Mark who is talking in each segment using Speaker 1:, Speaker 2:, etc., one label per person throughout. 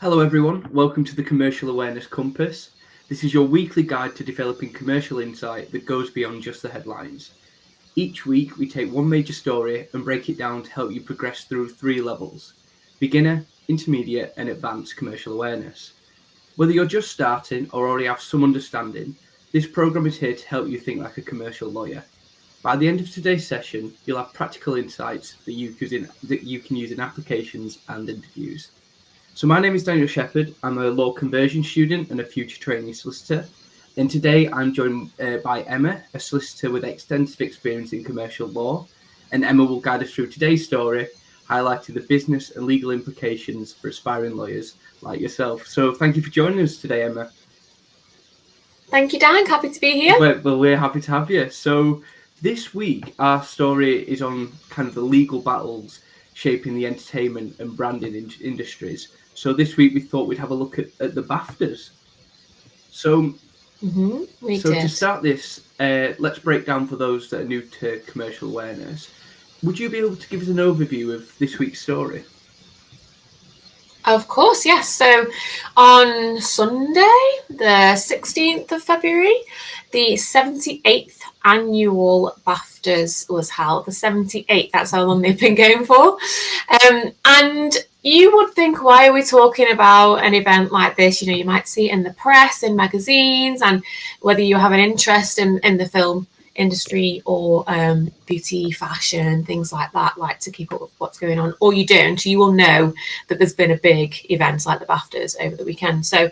Speaker 1: Hello everyone, welcome to the Commercial Awareness Compass. This is your weekly guide to developing commercial insight that goes beyond just the headlines. Each week we take one major story and break it down to help you progress through three levels: beginner, intermediate and advanced commercial awareness. Whether you're just starting or already have some understanding, this programme is here to help you think like a commercial lawyer. By the end of today's session, you'll have practical insights that you can use in applications and interviews. So my name is Daniel Shepherd. I'm a law conversion student and a future trainee solicitor. And today I'm joined by Emma, a solicitor with extensive experience in commercial law. And Emma will guide us through today's story, highlighting the business and legal implications for aspiring lawyers like yourself. So thank you for joining us today, Emma.
Speaker 2: Thank you, Dan. Happy to be here.
Speaker 1: Well, we're happy to have you. So this week, our story is on kind of the legal battles shaping the entertainment and branding industries. So this week we thought we'd have a look at the BAFTAs. So to start this, let's break down for those that are new to commercial awareness. Would you be able to give us an overview of this week's story?
Speaker 2: Of course, yes. So on Sunday, the 16th of February, the 78th annual BAFTAs was held. The 78th, that's how long they've been going for. And you would think, why are we talking about an event like this? You know, you might see it in the press, in magazines, and whether you have an interest in the film industry or beauty, fashion, things like that, like to keep up with what's going on, or you don't, you will know that there's been a big event like the BAFTAs over the weekend. So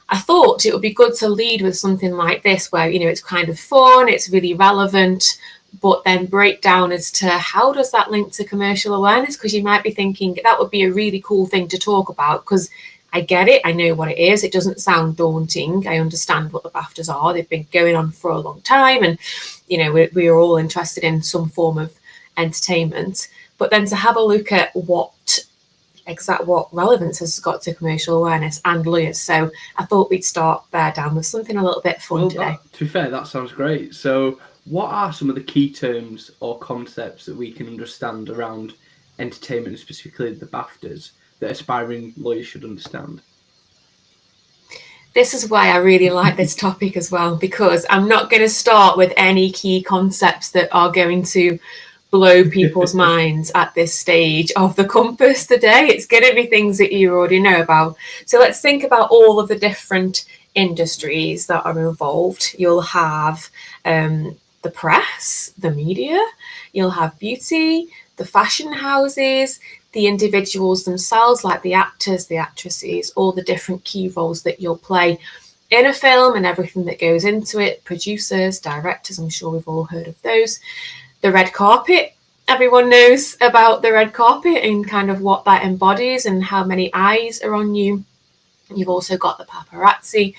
Speaker 2: I thought it would be good to lead with something like this where, you know, it's kind of fun, it's really relevant, but then break down as to how does that link to commercial awareness? Because you might be thinking that would be a really cool thing to talk about, because I get it. I know what it is. It doesn't sound daunting. I understand what the BAFTAs are. They've been going on for a long time. And, you know, we are all interested in some form of entertainment. But then to have a look at what relevance has got to commercial awareness and lawyers. So I thought we'd start there, Dan, with something a little bit fun today.
Speaker 1: To be fair, that sounds great. So what are some of the key terms or concepts that we can understand around entertainment, specifically the BAFTAs, that aspiring lawyers should understand?
Speaker 2: This is why I really like this topic as well, because I'm not going to start with any key concepts that are going to blow people's minds at this stage of the compass today. It's going to be things that you already know about. So let's think about all of the different industries that are involved. You'll have the press, the media, you'll have beauty, the fashion houses, the individuals themselves, like the actors, the actresses, all the different key roles that you'll play in a film and everything that goes into it, producers, directors, I'm sure we've all heard of those. The red carpet, everyone knows about the red carpet and kind of what that embodies and how many eyes are on you. You've also got the paparazzi.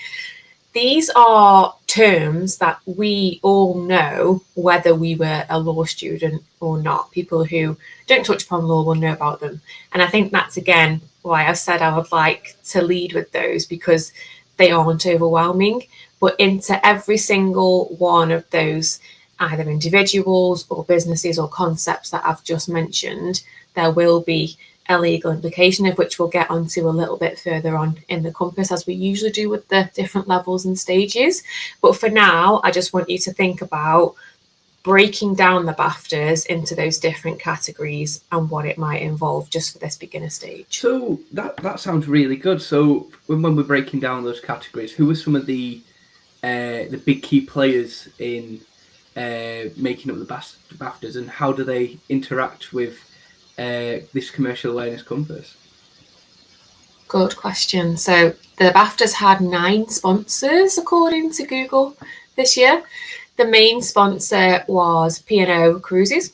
Speaker 2: These are terms that we all know, whether we were a law student or not. People who don't touch upon law will know about them. And I think that's, again, why I said I would like to lead with those, because they aren't overwhelming. But into every single one of those, either individuals or businesses or concepts that I've just mentioned, there will be a legal implication, of which we'll get onto a little bit further on in the compass, as we usually do with the different levels and stages. But for now, I just want you to think about breaking down the BAFTAs into those different categories and what it might involve just for this beginner stage.
Speaker 1: So that sounds really good. So when we're breaking down those categories, who are some of the big key players in making up the BAFTAs, and how do they interact with this commercial awareness compass?
Speaker 2: Good question. So the BAFTAs had 9 sponsors, according to Google, this year. The main sponsor was P&O Cruises.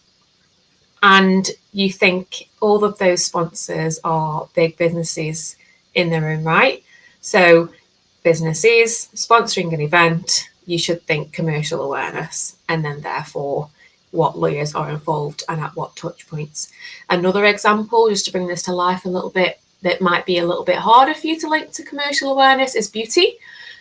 Speaker 2: And you think all of those sponsors are big businesses in their own right. So businesses sponsoring an event, you should think commercial awareness, and then therefore what lawyers are involved and at what touch points. Another example, just to bring this to life a little bit, that might be a little bit harder for you to link to commercial awareness, is beauty.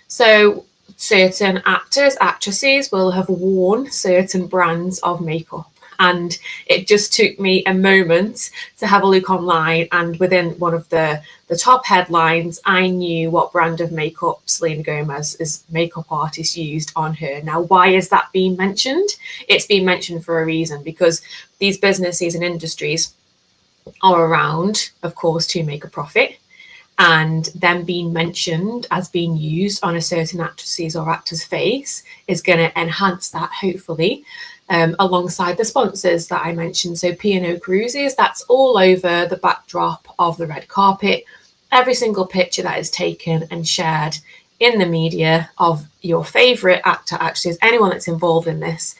Speaker 2: So certain actors, actresses will have worn certain brands of makeup And it just took me a moment to have a look online, and within one of the top headlines, I knew what brand of makeup Selena Gomez's makeup artist used on her. Now, why is that being mentioned? It's being mentioned for a reason, because these businesses and industries are around, of course, to make a profit. And them being mentioned as being used on a certain actress's or actor's face is going to enhance that, hopefully, alongside the sponsors that I mentioned. So P&O Cruises, that's all over the backdrop of the red carpet. Every single picture that is taken and shared in the media of your favourite actor, actresses, anyone that's involved in this,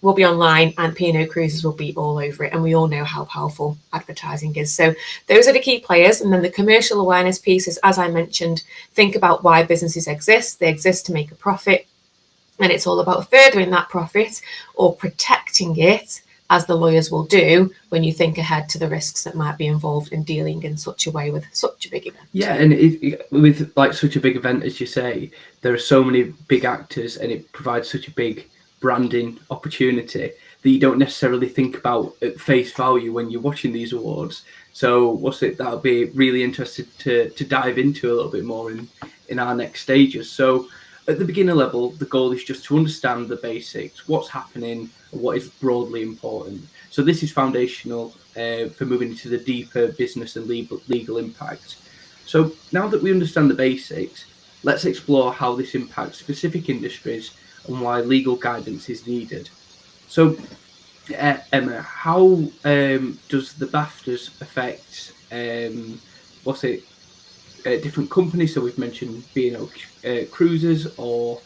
Speaker 2: will be online, and P&O Cruises will be all over it. And we all know how powerful advertising is. So those are the key players. And then the commercial awareness piece is, as I mentioned, think about why businesses exist. They exist to make a profit. And it's all about furthering that profit or protecting it, as the lawyers will do when you think ahead to the risks that might be involved in dealing in such a way with such a big event.
Speaker 1: Yeah, and with like such a big event, as you say, there are so many big actors, and it provides such a big branding opportunity that you don't necessarily think about at face value when you're watching these awards. So that'll be really interested to dive into a little bit more in our next stages. So at the beginner level, the goal is just to understand the basics, what's happening, and what is broadly important. So this is foundational for moving into the deeper business and legal impact. So now that we understand the basics, let's explore how this impacts specific industries and why legal guidance is needed. So, Emma, how does the BAFTAs affect different companies? So we've mentioned B&O Cruises or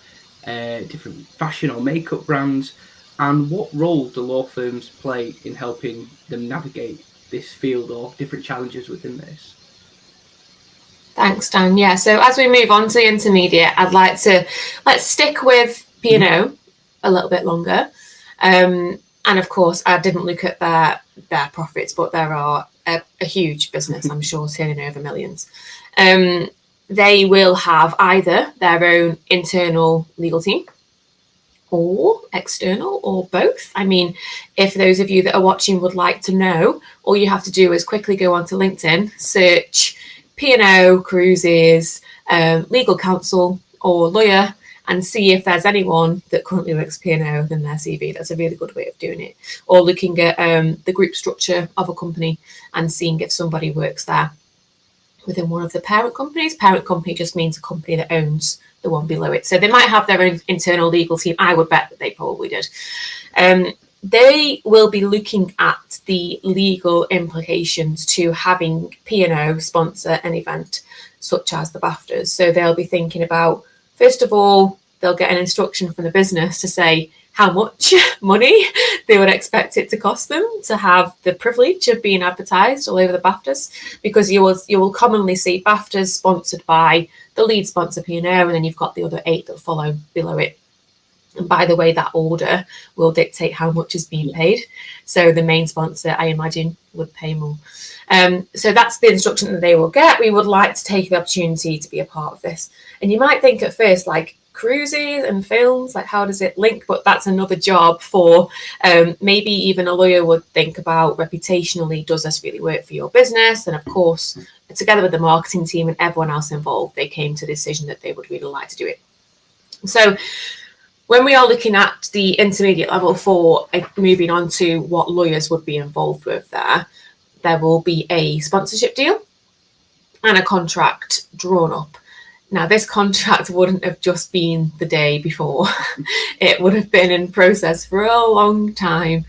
Speaker 1: different fashion or makeup brands, and what role do law firms play in helping them navigate this field or different challenges within this?
Speaker 2: Thanks, Dan. Yeah, so as we move on to the intermediate, let's stick with P&O a little bit longer. And of course, I didn't look at their profits, but there are a huge business, I'm sure, turning over millions. They will have either their own internal legal team or external, or both. I mean, if those of you that are watching would like to know, all you have to do is quickly go onto LinkedIn, search P&O Cruises, legal counsel or lawyer, and see if there's anyone that currently works P&O in their CV. That's a really good way of doing it. Or looking at the group structure of a company and seeing if somebody works there within one of the parent companies. Parent company just means a company that owns the one below it. So they might have their own internal legal team. I would bet that they probably did. They will be looking at the legal implications to having P&O sponsor an event such as the BAFTAs. So they'll be thinking about, first of all, they'll get an instruction from the business to say how much money they would expect it to cost them to have the privilege of being advertised all over the BAFTAs, because you will commonly see BAFTAs sponsored by the lead sponsor P&O, and then you've got the other 8 that follow below it. And by the way, that order will dictate how much is being paid. So the main sponsor, I imagine, would pay more. So that's the instruction that they will get. We would like to take the opportunity to be a part of this. And you might think at first, like, cruises and films, like, how does it link? But that's another job for maybe even a lawyer would think about reputationally, does this really work for your business? And of course, together with the marketing team and everyone else involved, they came to the decision that they would really like to do it. So when we are looking at the intermediate level for moving on to what lawyers would be involved with there will be a sponsorship deal and a contract drawn up. Now, this contract wouldn't have just been the day before. It would have been in process for a long time,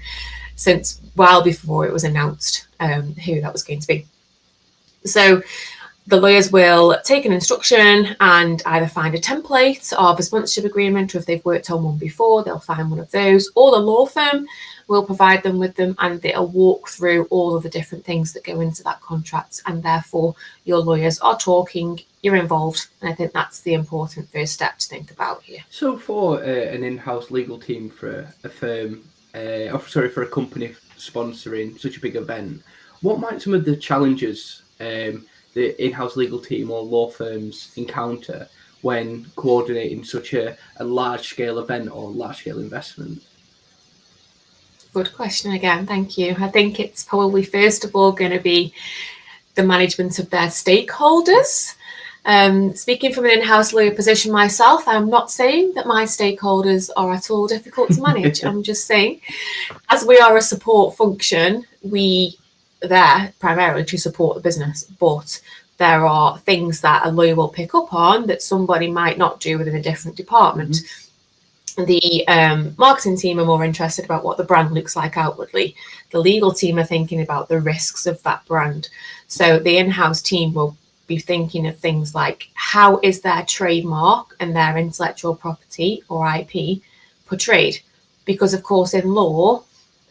Speaker 2: since well before it was announced who that was going to be. So the lawyers will take an instruction and either find a template of a sponsorship agreement, or if they've worked on one before, they'll find one of those, or the law firm will provide them with them, and they'll walk through all of the different things that go into that contract. And therefore, your lawyers are talking, you're involved, and I think that's the important first step to think about here.
Speaker 1: So for an in-house legal team for a firm, for a company sponsoring such a big event, what might some of the challenges the in-house legal team or law firms encounter when coordinating such a large-scale event or large-scale investment?
Speaker 2: Good question again. Thank you. I think it's probably first of all going to be the management of their stakeholders. Speaking from an in-house lawyer position myself, I'm not saying that my stakeholders are at all difficult to manage. I'm just saying, as we are a support function, we are there primarily to support the business, but there are things that a lawyer will pick up on that somebody might not do within a different department. Mm-hmm. The marketing team are more interested about what the brand looks like outwardly. The legal team are thinking about the risks of that brand. So the in-house team will be thinking of things like, how is their trademark and their intellectual property or IP portrayed? Because of course in law,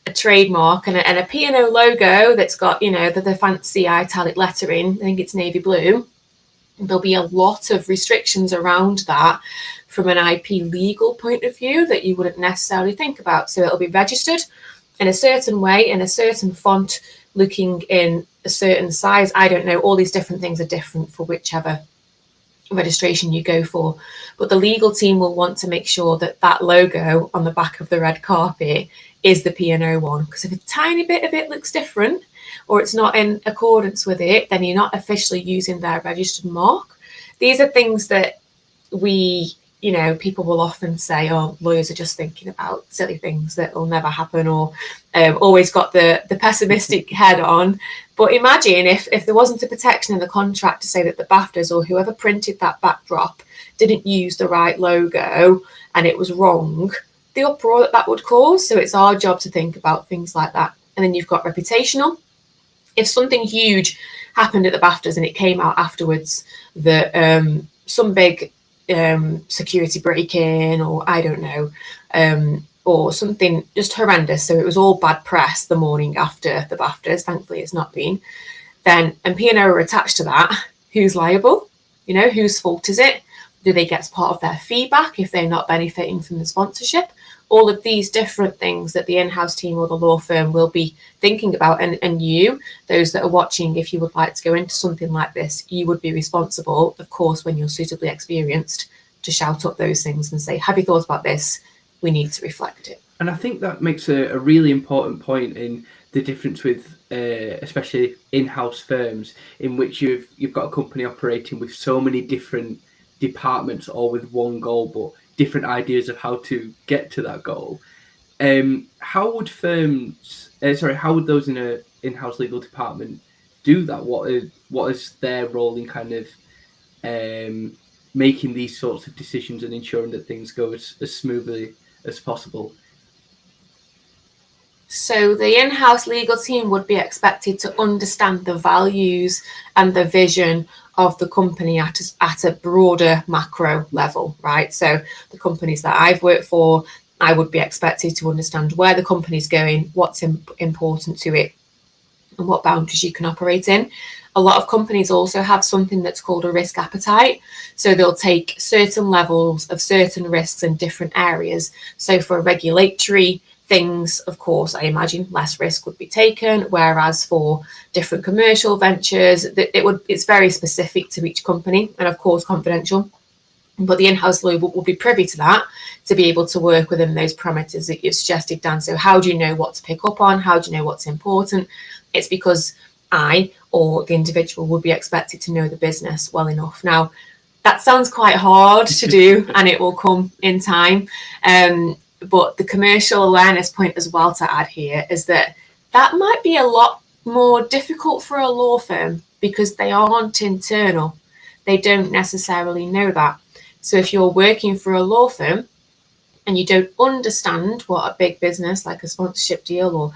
Speaker 2: a trademark and a P&O logo that's got, you know, the fancy italic lettering, I think it's navy blue, there'll be a lot of restrictions around that from an IP legal point of view that you wouldn't necessarily think about. So it'll be registered in a certain way, in a certain font, looking in a certain size. I don't know, all these different things are different for whichever registration you go for. But the legal team will want to make sure that that logo on the back of the red carpet is the P&O one. Because if a tiny bit of it looks different, or it's not in accordance with it, then you're not officially using their registered mark. These are things that we, you know, people will often say, oh, lawyers are just thinking about silly things that will never happen, or always got the pessimistic head on. But imagine if there wasn't a protection in the contract to say that the BAFTAs or whoever printed that backdrop didn't use the right logo and it was wrong, the uproar that would cause. So it's our job to think about things like that. And then you've got reputational. If something huge happened at the BAFTAs and it came out afterwards that some big security break-in, or I don't know, or something just horrendous, so it was all bad press the morning after the BAFTAs, thankfully it's not been, then, and P&O are attached to that, who's liable? You know, whose fault is it? Do they get part of their feedback if they're not benefiting from the sponsorship? All of these different things that the in-house team or the law firm will be thinking about. And you, those that are watching, if you would like to go into something like this, you would be responsible, of course, when you're suitably experienced, to shout up those things and say, have you thought about this? We need to reflect it.
Speaker 1: And I think that makes a really important point in the difference with especially in-house firms, in which you've got a company operating with so many different departments, all with one goal, but different ideas of how to get to that goal. How would how would those in a in-house legal department do that? What is their role in kind of making these sorts of decisions and ensuring that things go as smoothly as possible?
Speaker 2: So the in-house legal team would be expected to understand the values and the vision of the company at a broader macro level, right? So the companies that I've worked for, I would be expected to understand where the company's going, what's important to it, and what boundaries you can operate in. A lot of companies also have something that's called a risk appetite. So they'll take certain levels of certain risks in different areas. So for regulatory things, of course, I imagine less risk would be taken, whereas for different commercial ventures, it's very specific to each company and of course confidential. But the in-house lawyer will be privy to that, to be able to work within those parameters that you've suggested, Dan. So how do you know what to pick up on? How do you know what's important? It's because I or the individual would be expected to know the business well enough. Now, that sounds quite hard to do and it will come in time. But the commercial awareness point as well to add here is that might be a lot more difficult for a law firm because they aren't internal. They don't necessarily know that. So if you're working for a law firm and you don't understand what a big business like a sponsorship deal or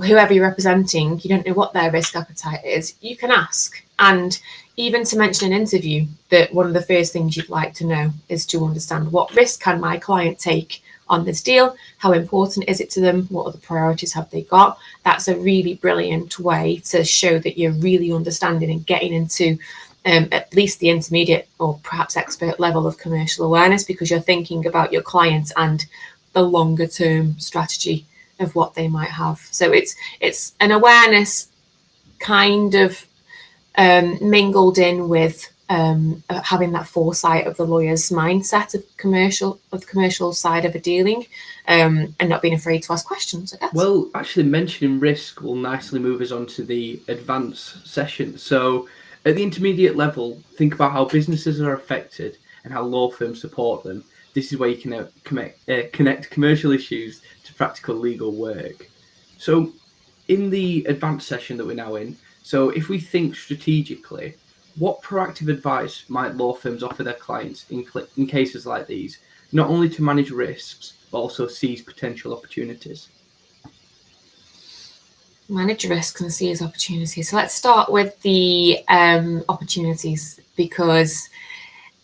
Speaker 2: whoever you're representing, you don't know what their risk appetite is, you can ask. And even to mention an interview, that one of the first things you'd like to know is to understand what risk can my client take on this deal, how important is it to them, what other priorities have they got. That's a really brilliant way to show that you're really understanding and getting into at least the intermediate or perhaps expert level of commercial awareness, because you're thinking about your client and the longer term strategy of what they might have. So it's an awareness kind of mingled in with having that foresight of the lawyer's mindset of the commercial side of a dealing, and not being afraid to ask questions, I guess.
Speaker 1: Well, actually mentioning risk will nicely move us on to the advanced session. So at the intermediate level, think about how businesses are affected and how law firms support them. This is where you can connect commercial issues to practical legal work. So in the advanced session that we're now in, so if we think strategically, what proactive advice might law firms offer their clients in cases like these, not only to manage risks, but also seize potential opportunities?
Speaker 2: Manage risks and seize opportunities. So let's start with the opportunities, because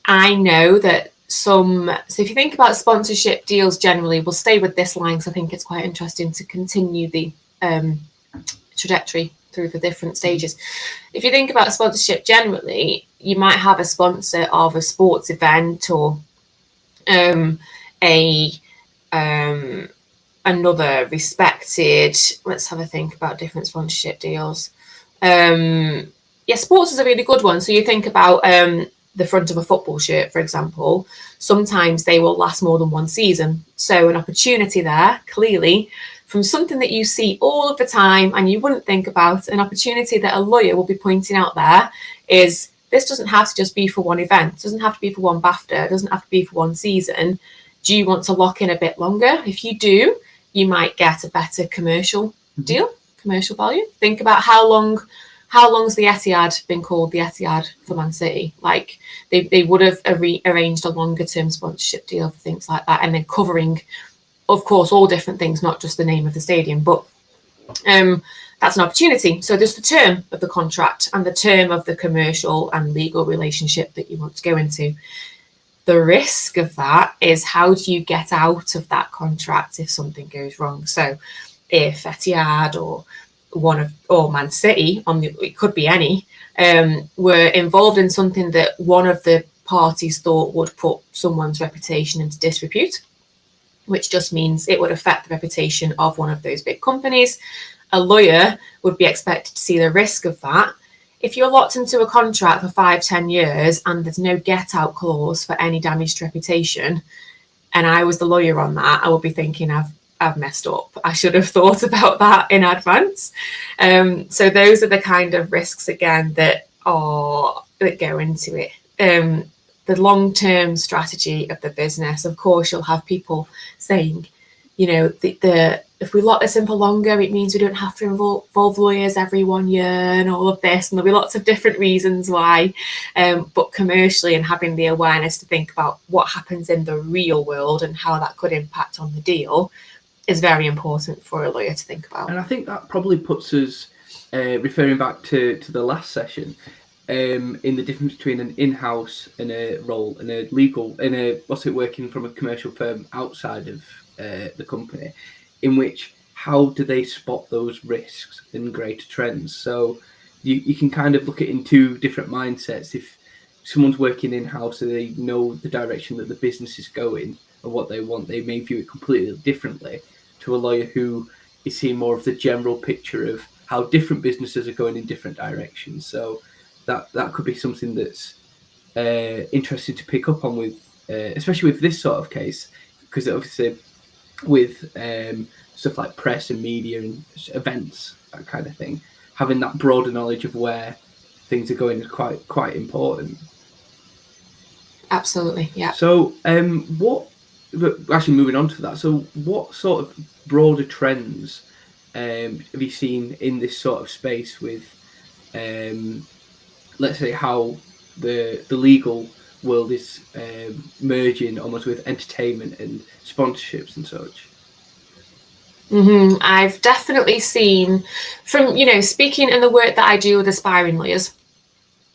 Speaker 2: I know that so if you think about sponsorship deals generally, we'll stay with this line because I think it's quite interesting to continue the trajectory through the different stages. If you think about sponsorship generally, you might have a sponsor of a sports event or another respected, let's have a think about different sponsorship deals. Sports is a really good one. So you think about the front of a football shirt, for example. Sometimes they will last more than one season. So an opportunity there, clearly, from something that you see all of the time and you wouldn't think about, an opportunity that a lawyer will be pointing out there is, this doesn't have to just be for one event. It doesn't have to be for one BAFTA. It doesn't have to be for one season. Do you want to lock in a bit longer? If you do, you might get a better commercial deal, commercial value. Think about how long's the Etihad been called the Etihad for Man City? Like they would have arranged a longer term sponsorship deal for things like that, and then covering, of course, all different things, not just the name of the stadium, but that's an opportunity. So there's the term of the contract and the term of the commercial and legal relationship that you want to go into. The risk of that is, how do you get out of that contract if something goes wrong? So if Etihad or Man City, it could be any, were involved in something that one of the parties thought would put someone's reputation into disrepute, which just means it would affect the reputation of one of those big companies, a lawyer would be expected to see the risk of that. If you're locked into a contract for 5-10 years and there's no get out clause for any damaged reputation, and I was the lawyer on that, I would be thinking, I've messed up. I should have thought about that in advance. So those are the kind of risks, again, that go into it. The long-term strategy of the business, of course, you'll have people saying, if we lock this in for longer, it means we don't have to involve lawyers every 1 year and all of this, and there'll be lots of different reasons why. But commercially, and having the awareness to think about what happens in the real world and how that could impact on the deal is very important for a lawyer to think about.
Speaker 1: And I think that probably puts us, referring back to the last session, in the difference between an in-house and a role and a legal, working from a commercial firm outside of the company, in which, how do they spot those risks and greater trends? So you can kind of look at it in two different mindsets. If someone's working in-house and they know the direction that the business is going and what they want, they may view it completely differently to a lawyer who is seeing more of the general picture of how different businesses are going in different directions. So that could be something that's interesting to pick up on with, especially with this sort of case, because obviously with stuff like press and media and events, that kind of thing, having that broader knowledge of where things are going is quite important.
Speaker 2: Absolutely, yeah.
Speaker 1: So actually moving on to that, so what sort of broader trends have you seen in this sort of space with, let's say, how the legal world is merging almost with entertainment and sponsorships and such?
Speaker 2: I've definitely seen, from speaking in the work that I do with aspiring lawyers,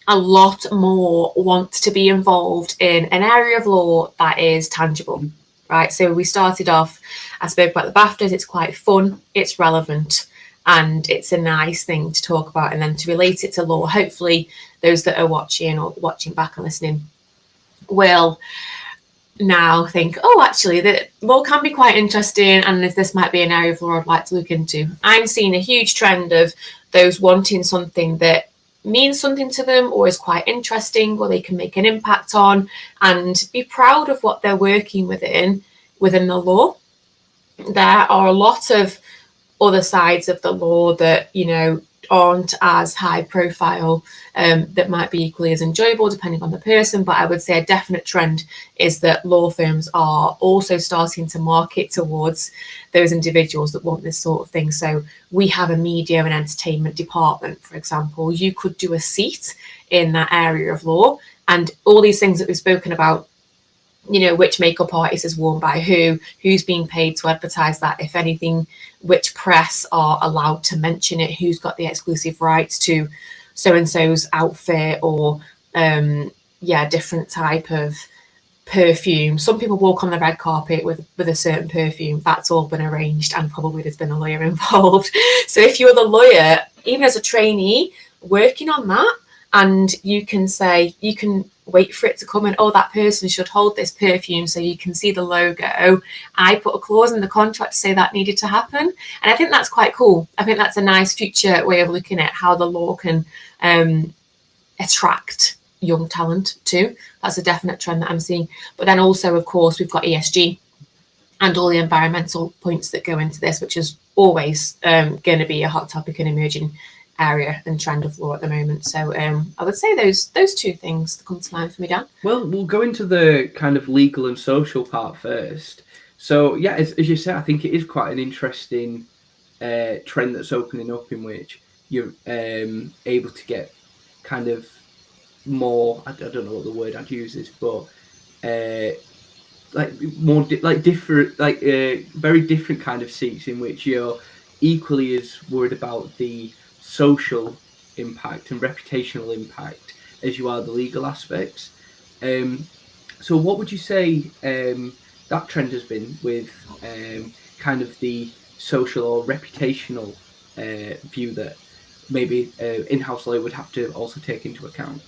Speaker 2: a lot more want to be involved in an area of law that is tangible, right? So we started off, I spoke about the BAFTAs. It's quite fun, it's relevant, and it's a nice thing to talk about, and then to relate it to law. Hopefully those that are watching or watching back and listening will now think, oh, actually, the law can be quite interesting, and if this might be an area of law I'd like to look into. I'm seeing a huge trend of those wanting something that means something to them or is quite interesting or they can make an impact on, and be proud of what they're working within the law. There are a lot of other sides of the law that, you know, aren't as high profile, that might be equally as enjoyable depending on the person. But I would say a definite trend is that law firms are also starting to market towards those individuals that want this sort of thing. So we have a media and entertainment department, for example. You could do a seat in that area of law, and all these things that we've spoken about, you know, which makeup artist is worn by who's being paid to advertise that, if anything, which press are allowed to mention it, who's got the exclusive rights to so-and-so's outfit, or different type of perfume. Some people walk on the red carpet with a certain perfume. That's all been arranged, and probably there's been a lawyer involved. So if you're the lawyer, even as a trainee, working on that, and you can say, you can wait for it to come in, oh, that person should hold this perfume so you can see the logo. I put a clause in the contract to say that needed to happen. And I think that's quite cool. I think that's a nice future way of looking at how the law can attract young talent too. That's a definite trend that I'm seeing. But then also, of course, we've got ESG and all the environmental points that go into this, which is always going to be a hot topic and emerging area and trend of law at the moment. So I would say those two things that come to mind for me, Dan.
Speaker 1: Well, we'll go into the kind of legal and social part first. So yeah, as you said, I think it is quite an interesting trend that's opening up, in which you're able to get kind of more, I don't know what the word I'd use is, but like more different, very different kind of seats, in which you're equally as worried about the social impact and reputational impact as you are the legal aspects. So what would you say that trend has been with kind of the social or reputational view that maybe in-house lawyer would have to also take into account?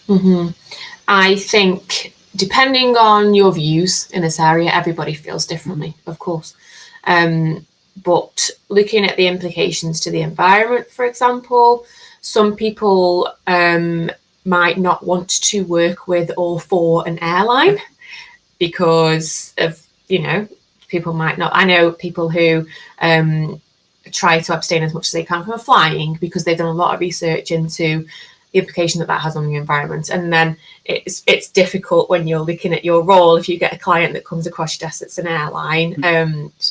Speaker 2: Mm-hmm. I think depending on your views in this area, everybody feels differently, of course. But looking at the implications to the environment, for example, some people might not want to work with or for an airline because of, you know, people might not. I know people who try to abstain as much as they can from flying because they've done a lot of research into the implication that that has on the environment. And then it's difficult when you're looking at your role if you get a client that comes across your desk that's an airline.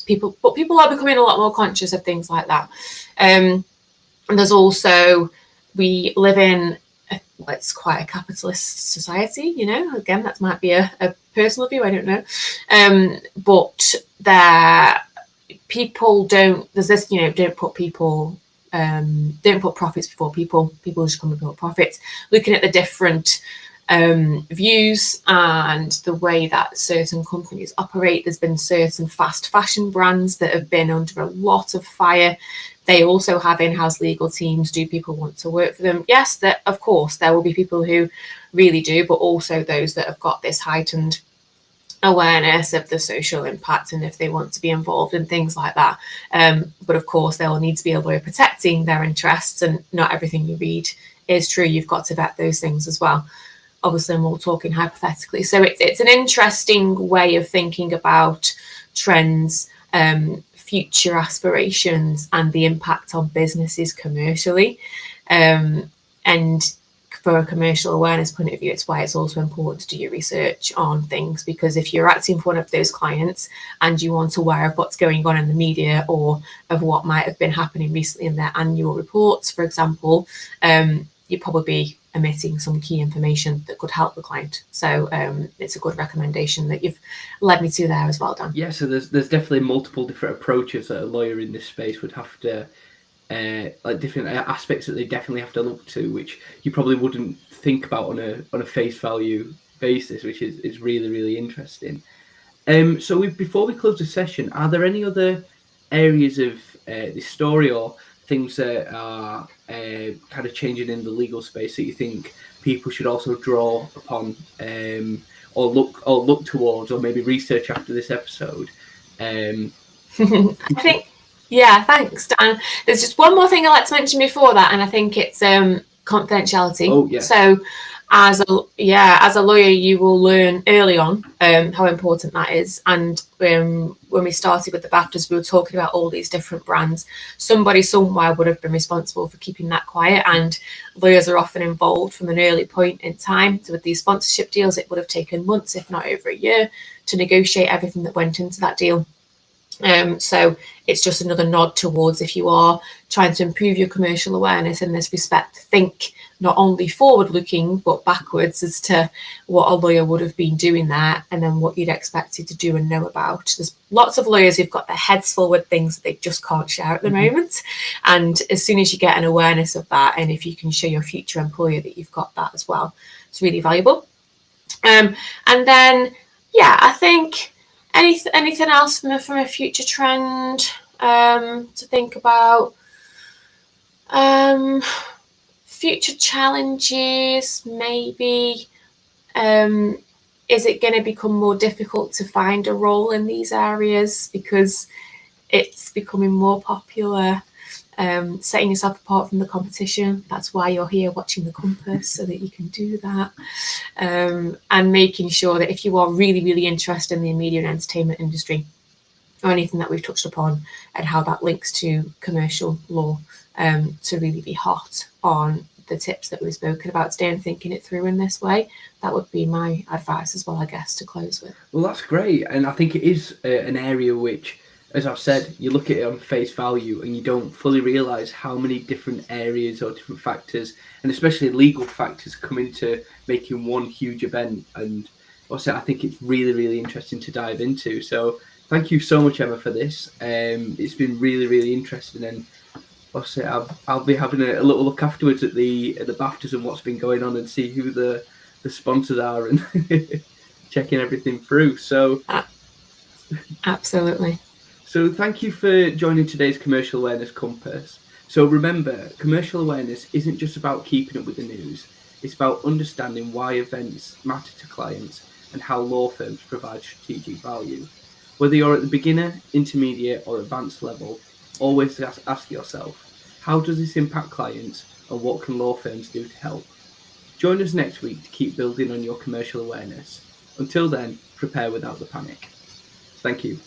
Speaker 2: People are becoming a lot more conscious of things like that. And there's also, we live in it's quite a capitalist society, you know. Again, that might be a personal view, I don't know. But there, people don't, there's this, you know, don't put profits before people. People just come and put profits. Looking at the different views and the way that certain companies operate, there's been certain fast fashion brands that have been under a lot of fire. They also have in-house legal teams. Do people want to work for them? Yes, that of course there will be people who really do, but also those that have got this heightened awareness of the social impact and if they want to be involved in things like that. But of course, there will need to be a lawyer protecting their interests, and not everything you read is true. You've got to vet those things as well. Obviously, I'm all talking hypothetically. So it's an interesting way of thinking about trends, future aspirations, and the impact on businesses commercially. And for a commercial awareness point of view, it's why it's also important to do your research on things, because if you're acting for one of those clients and you aren't aware of what's going on in the media or of what might have been happening recently in their annual reports, for example, you'd probably be omitting some key information that could help the client. So it's a good recommendation that you've led me to there as well, Dan.
Speaker 1: Yeah, so there's definitely multiple different approaches that a lawyer in this space would have to, like different aspects that they definitely have to look to, which you probably wouldn't think about on a face value basis, which is really, really interesting. So before we close the session, are there any other areas of this story or things that are kind of changing in the legal space that you think people should also draw upon, or look towards, or maybe research after this episode?
Speaker 2: I think Yeah, thanks, Dan. There's just one more thing I'd like to mention before that, and I think it's confidentiality.
Speaker 1: Oh, yes.
Speaker 2: So, as a lawyer, you will learn early on how important that is. And when we started with the BAFTAs, we were talking about all these different brands. Somebody somewhere would have been responsible for keeping that quiet, and lawyers are often involved from an early point in time. So with these sponsorship deals, it would have taken months, if not over a year, to negotiate everything that went into that deal. So it's just another nod towards, if you are trying to improve your commercial awareness in this respect, think not only forward looking but backwards as to what a lawyer would have been doing there, and then what you'd expected to do and know about. There's lots of lawyers who've got their heads full with things that they just can't share at the moment, and as soon as you get an awareness of that, and if you can show your future employer that you've got that as well, it's really valuable. And then I think anything else from a future trend to think about? Future challenges, maybe. Is it going to become more difficult to find a role in these areas because it's becoming more popular? Setting yourself apart from the competition. That's why you're here watching the Compass, so that you can do that. And making sure that if you are really, really interested in the media and entertainment industry, or anything that we've touched upon and how that links to commercial law, to really be hot on the tips that we've spoken about today and thinking it through in this way. That would be my advice as well, I guess, to close with.
Speaker 1: Well, that's great. And I think it is an area which, as I've said, you look at it on face value and you don't fully realise how many different areas or different factors, and especially legal factors, come into making one huge event. And also, I think it's really, really interesting to dive into. So thank you so much, Emma, for this. It's been really, really interesting. And also, I'll be having a little look afterwards at the BAFTAs and what's been going on, and see who the sponsors are, and checking everything through. So
Speaker 2: absolutely.
Speaker 1: So thank you for joining today's Commercial Awareness Compass. So remember, commercial awareness isn't just about keeping up with the news. It's about understanding why events matter to clients and how law firms provide strategic value. Whether you're at the beginner, intermediate, or advanced level, always ask yourself, how does this impact clients, and what can law firms do to help? Join us next week to keep building on your commercial awareness. Until then, prepare without the panic. Thank you.